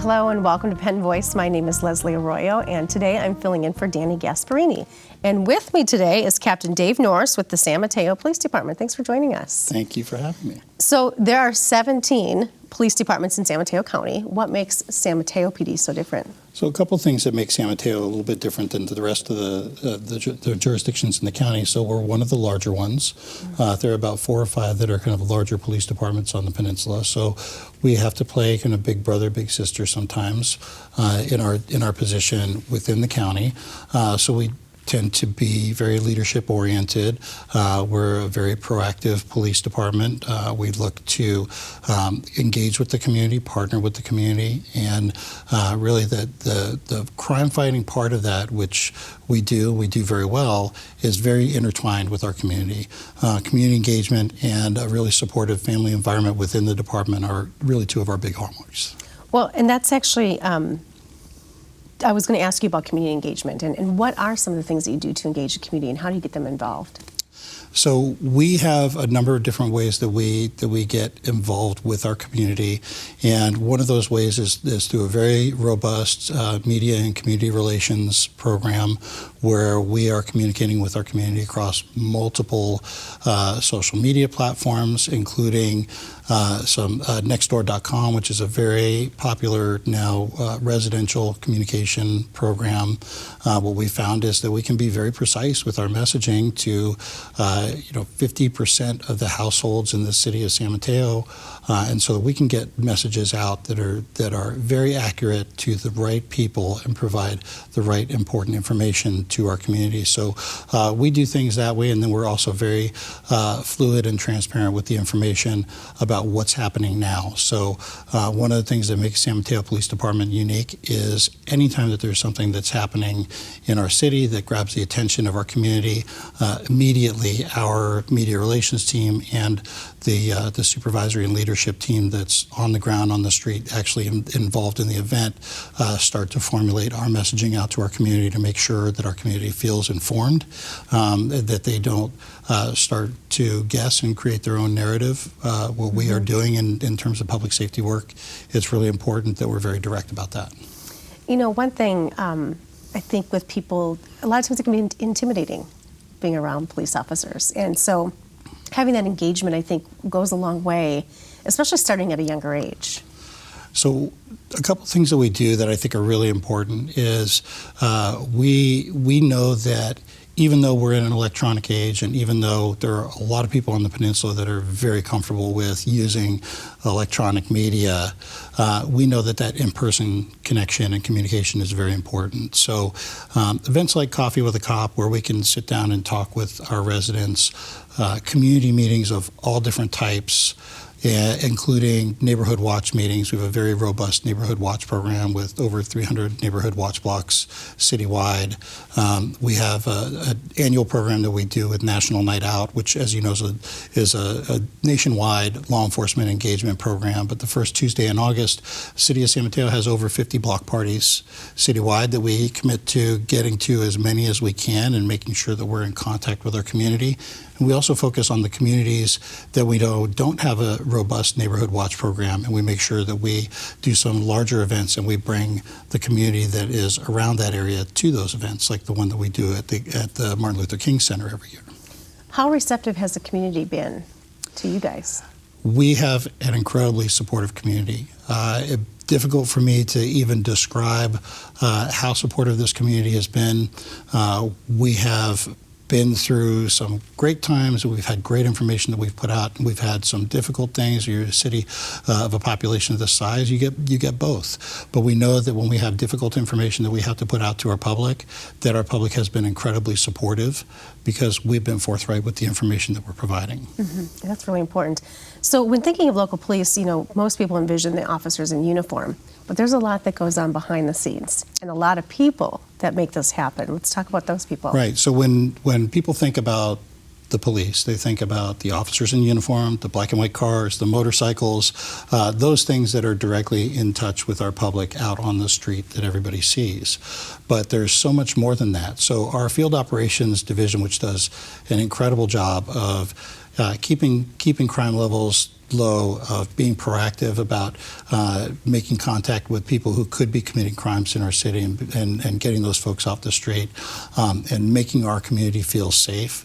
Hello and welcome to Penn Voice. My name is Leslie Arroyo, and today I'm filling in for Danny Gasparini. And with me today is Captain Dave Norris with the San Mateo Police Department. Thanks for joining us. Thank you for having me. So there are 17 police departments in San Mateo County. What makes San Mateo PD so different? So a couple things that make San Mateo a little bit different than the rest of the jurisdictions in the county. So we're one of the larger ones. There are about 4 or 5 that are kind of larger police departments on the peninsula. So we have to play kind of big brother, big sister sometimes in our position within the county. So we tend to be very leadership oriented. We're a very proactive police department. We look to engage with the community, partner with the community, and really the crime fighting part of that, which we do very well, is very intertwined with our community. Community engagement and a really supportive family environment within the department are really 2 of our big hallmarks. Well, and that's actually I was going to ask you about community engagement, and what are some of the things that you do to engage the community, and how do you get them involved? So we have a number of different ways that we get involved with our community, and one of those ways is through a very robust media and community relations program where we are communicating with our community across multiple social media platforms, including some Nextdoor.com, which is a very popular now residential communication program. What we found is that we can be very precise with our messaging to 50% of the households in the city of San Mateo, and so that we can get messages out that are very accurate to the right people and provide the right important information to our community. So we do things that way, and then we're also very fluid and transparent with the information about what's happening now. So one of the things that makes San Mateo Police Department unique is anytime that there's something that's happening in our city that grabs the attention of our community, immediately our media relations team and the supervisory and leadership team that's on the ground, on the street, actually involved in the event, start to formulate our messaging out to our community to make sure that our community feels informed, that they don't start to guess and create their own narrative. What we are doing in terms of public safety work, it's really important that we're very direct about that. You know, one thing I think with people, a lot of times it can be intimidating being around police officers. And so having that engagement, I think, goes a long way, especially starting at a younger age. So a couple things that we do that I think are really important is we know that even though we're in an electronic age, and even though there are a lot of people on the peninsula that are very comfortable with using electronic media, we know that in-person connection and communication is very important. So events like Coffee with a Cop, where we can sit down and talk with our residents, community meetings of all different types, including neighborhood watch meetings. We have a very robust neighborhood watch program with over 300 neighborhood watch blocks citywide. We have an annual program that we do with National Night Out, which, as you know, is a nationwide law enforcement engagement program. But the first Tuesday in August, the city of San Mateo has over 50 block parties citywide that we commit to getting to as many as we can and making sure that we're in contact with our community. And we also focus on the communities that we know don't have a robust neighborhood watch program, and we make sure that we do some larger events and we bring the community that is around that area to those events, like the one that we do at the Martin Luther King Center every year. How receptive has the community been to you guys? We have an incredibly supportive community. It's difficult for me to even describe how supportive this community has been. We have been through some great times. We've had great information that we've put out, and we've had some difficult things. You're a city of a population of this size, you get both. But we know that when we have difficult information that we have to put out to our public, that our public has been incredibly supportive because we've been forthright with the information that we're providing. Mm-hmm. That's really important. So when thinking of local police, most people envision the officers in uniform, but there's a lot that goes on behind the scenes and a lot of people that make this happen. Let's talk about those people. Right. So when people think about the police, they think about the officers in uniform, the black and white cars, the motorcycles, those things that are directly in touch with our public out on the street that everybody sees. But there's so much more than that. So our field operations division, which does an incredible job of keeping crime levels low, of being proactive about making contact with people who could be committing crimes in our city and getting those folks off the street, and making our community feel safe.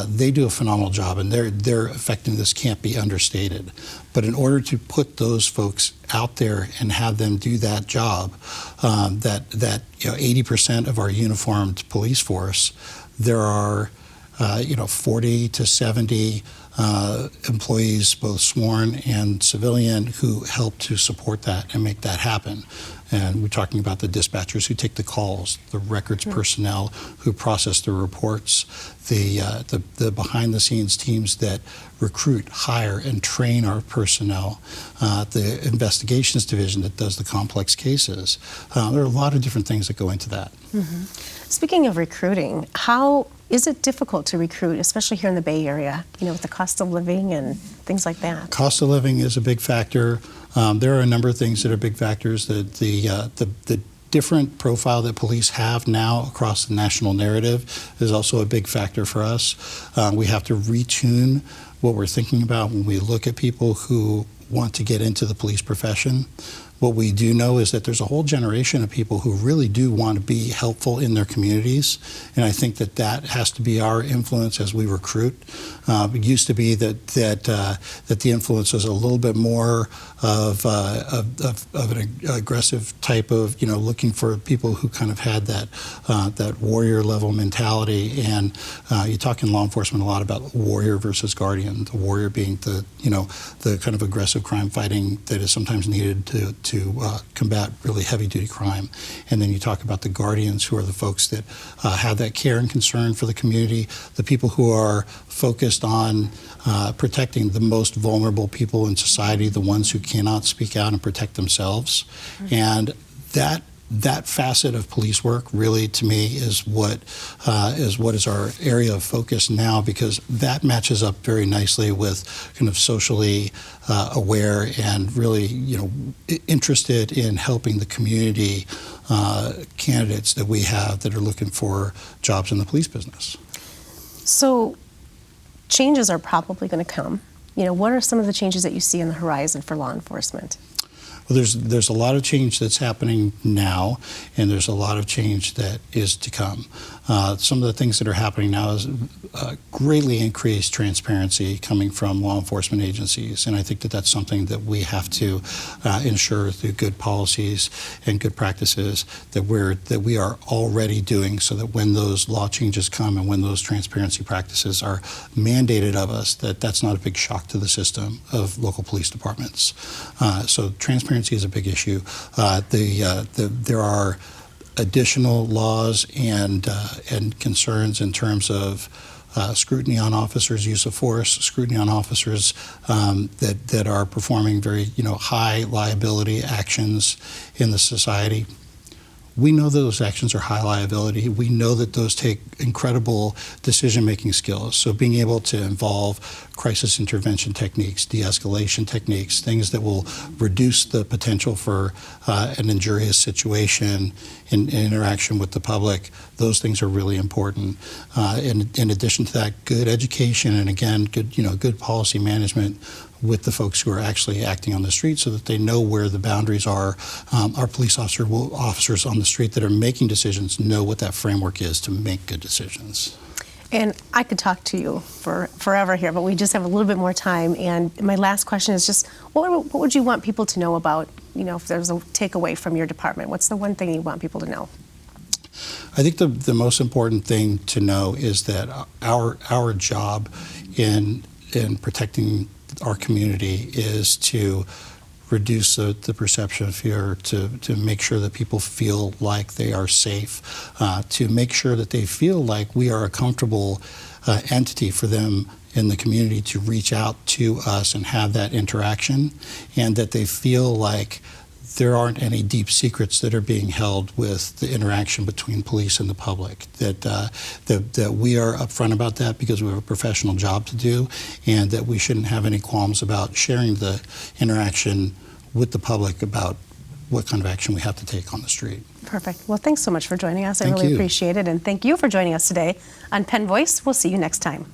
They do a phenomenal job, and their effectiveness can't be understated. But in order to put those folks out there and have them do that job, that 80% of our uniformed police force, there are 40 to 70 employees, both sworn and civilian, who help to support that and make that happen. And we're talking about the dispatchers who take the calls, the records personnel who process the reports, the behind-the-scenes teams that recruit, hire, and train our personnel, the investigations division that does the complex cases. There are a lot of different things that go into that. Mm-hmm. Speaking of recruiting, how is it difficult to recruit, especially here in the Bay Area, with the cost of living and things like that? Cost of living is a big factor. There are a number of things that are big factors. The different profile that police have now across the national narrative is also a big factor for us. We have to retune what we're thinking about when we look at people who want to get into the police profession. What we do know is that there's a whole generation of people who really do want to be helpful in their communities, and I think that has to be our influence as we recruit. It used to be that the influence was a little bit more of an aggressive type of, looking for people who kind of had that warrior level mentality. And you talk in law enforcement a lot about warrior versus guardian. The warrior being the kind of aggressive crime fighting that is sometimes needed to combat really heavy-duty crime. And then you talk about the guardians, who are the folks that have that care and concern for the community, the people who are focused on protecting the most vulnerable people in society, the ones who cannot speak out and protect themselves. Mm-hmm. And that facet of police work really, to me, is what is our area of focus now, because that matches up very nicely with kind of socially aware and really interested in helping the community candidates that we have that are looking for jobs in the police business. So changes are probably going to come. What are some of the changes that you see on the horizon for law enforcement? Well, there's a lot of change that's happening now, and there's a lot of change that is to come. Some of the things that are happening now is greatly increased transparency coming from law enforcement agencies, and I think that that's something that we have to ensure through good policies and good practices that we are already doing, so that when those law changes come and when those transparency practices are mandated of us, that's not a big shock to the system of local police departments. So transparency is a big issue. There are additional laws and concerns in terms of scrutiny on officers' use of force, scrutiny on officers that are performing very high liability actions in the society. We know those actions are high liability. We know that those take incredible decision-making skills. So being able to involve crisis intervention techniques, de-escalation techniques, things that will reduce the potential for an injurious situation in interaction with the public, those things are really important. In addition to that, good education and, again, good policy management with the folks who are actually acting on the street, so that they know where the boundaries are. Our police officers on the street that are making decisions know what that framework is to make good decisions. And I could talk to you for forever here, but we just have a little bit more time. And my last question is just, what would you want people to know about, if there's a takeaway from your department? What's the one thing you want people to know? I think the most important thing to know is that our job in protecting our community is to reduce the perception of fear, to make sure that people feel like they are safe, to make sure that they feel like we are a comfortable entity for them in the community to reach out to us and have that interaction, and that they feel like there aren't any deep secrets that are being held with the interaction between police and the public, that we are upfront about that because we have a professional job to do, and that we shouldn't have any qualms about sharing the interaction with the public about what kind of action we have to take on the street. Perfect. Well, thanks so much for joining us. I Thank really you. appreciate it. And thank you for joining us today on Penn Voice. We'll see you next time.